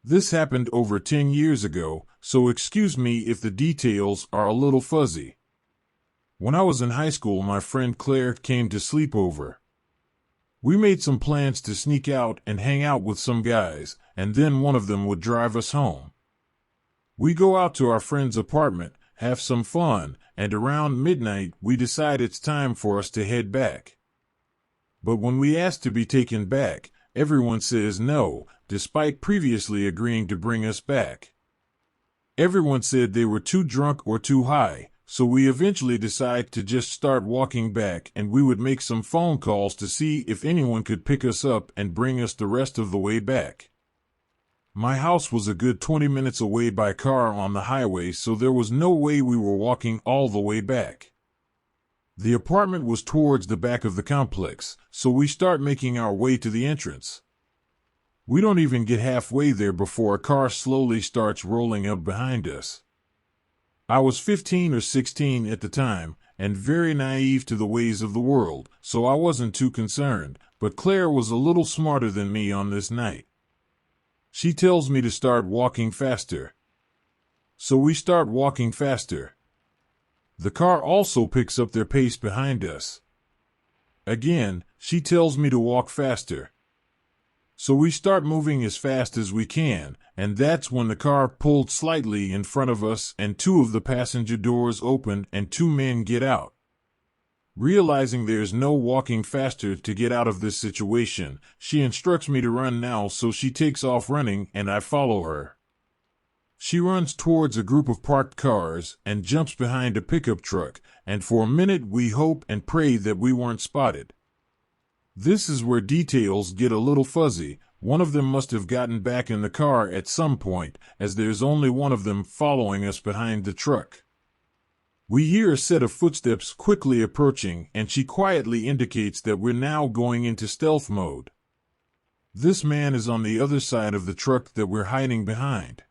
This happened over 10 years ago, so excuse me if the details are a little fuzzy. When I was in high school, my friend Claire came to sleep over. We made some plans to sneak out and hang out with some guys, and then one of them would drive us home. We go out to our friend's apartment, have some fun, and around midnight we decide it's time for us to head back. But when we ask to be taken back, everyone says no, despite previously agreeing to bring us back. Everyone said they were too drunk or too high, so we eventually decide to just start walking back, and we would make some phone calls to see if anyone could pick us up and bring us the rest of the way back. My house was a good 20 minutes away by car on the highway, so there was no way we were walking all the way back. The apartment was towards the back of the complex, so we start making our way to the entrance. We don't even get halfway there before a car slowly starts rolling up behind us. I was 15 or 16 at the time, and very naive to the ways of the world, so I wasn't too concerned, but Claire was a little smarter than me on this night. She tells me to start walking faster. So we start walking faster. The car also picks up their pace behind us. Again, she tells me to walk faster. So we start moving as fast as we can, and that's when the car pulled slightly in front of us and two of the passenger doors open and two men get out. Realizing there's no walking faster to get out of this situation, she instructs me to run now, so she takes off running and I follow her. She runs towards a group of parked cars and jumps behind a pickup truck, and for a minute we hope and pray that we weren't spotted. This is where details get a little fuzzy. One of them must have gotten back in the car at some point, as there's only one of them following us behind the truck. We hear a set of footsteps quickly approaching, and she quietly indicates that we're now going into stealth mode. This man is on the other side of the truck that we're hiding behind.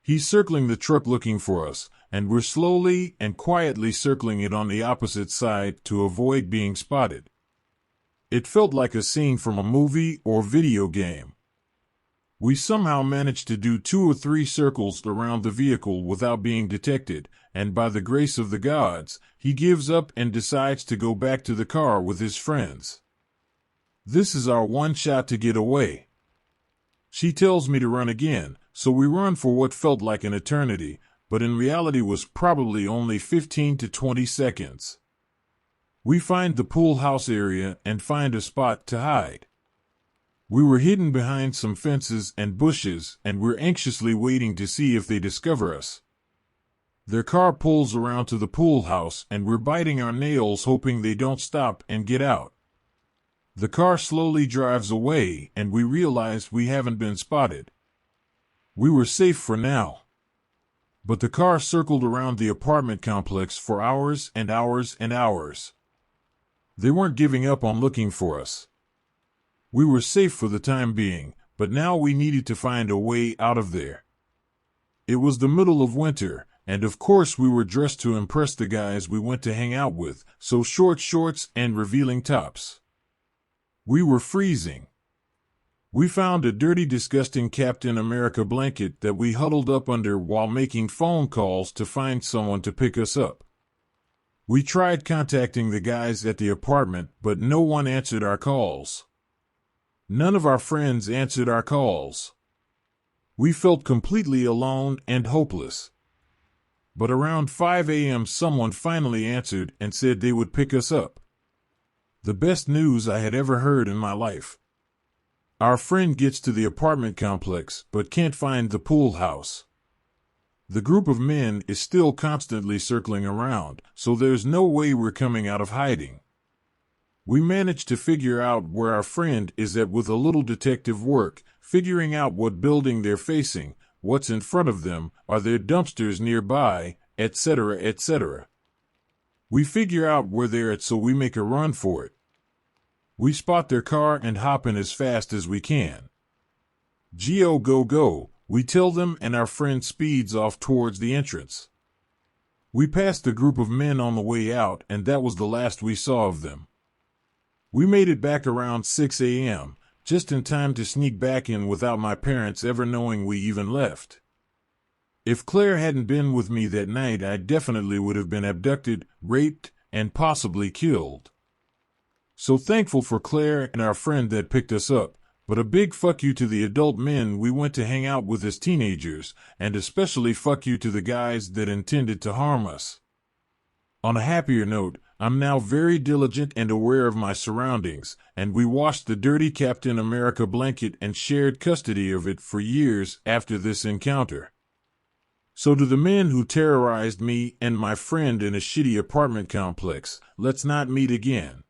He's circling the truck looking for us, and we're slowly and quietly circling it on the opposite side to avoid being spotted. It felt like a scene from a movie or video game. We somehow managed to do 2 or 3 circles around the vehicle without being detected, and by the grace of the gods, he gives up and decides to go back to the car with his friends. This is our one shot to get away. She tells me to run again, so we run for what felt like an eternity, but in reality was probably only 15 to 20 seconds. We find the pool house area and find a spot to hide. We were hidden behind some fences and bushes, and we're anxiously waiting to see if they discover us. Their car pulls around to the pool house, and we're biting our nails hoping they don't stop and get out. The car slowly drives away, and we realize we haven't been spotted. We were safe for now. But the car circled around the apartment complex for hours and hours and hours. They weren't giving up on looking for us. We were safe for the time being, but now we needed to find a way out of there. It was the middle of winter, and of course we were dressed to impress the guys we went to hang out with, so short shorts and revealing tops. We were freezing. We found a dirty, disgusting Captain America blanket that we huddled up under while making phone calls to find someone to pick us up. We tried contacting the guys at the apartment, but no one answered our calls. None of our friends answered our calls. We felt completely alone and hopeless. But around 5 a.m. someone finally answered and said they would pick us up. The best news I had ever heard in my life. Our friend gets to the apartment complex but can't find the pool house. The group of men is still constantly circling around, so there's no way we're coming out of hiding. We managed to figure out where our friend is at with a little detective work, figuring out what building they're facing, what's in front of them, are there dumpsters nearby, etc., etc. We figure out where they're at, so we make a run for it. We spot their car and hop in as fast as we can. Go, go, go, we tell them, and our friend speeds off towards the entrance. We passed a group of men on the way out, and that was the last we saw of them. We made it back around 6 a.m., just in time to sneak back in without my parents ever knowing we even left. If Claire hadn't been with me that night, I definitely would have been abducted, raped, and possibly killed. So thankful for Claire and our friend that picked us up, but a big fuck you to the adult men we went to hang out with as teenagers, and especially fuck you to the guys that intended to harm us. On a happier note, I'm now very diligent and aware of my surroundings, and we washed the dirty Captain America blanket and shared custody of it for years after this encounter. So to the men who terrorized me and my friend in a shitty apartment complex, let's not meet again.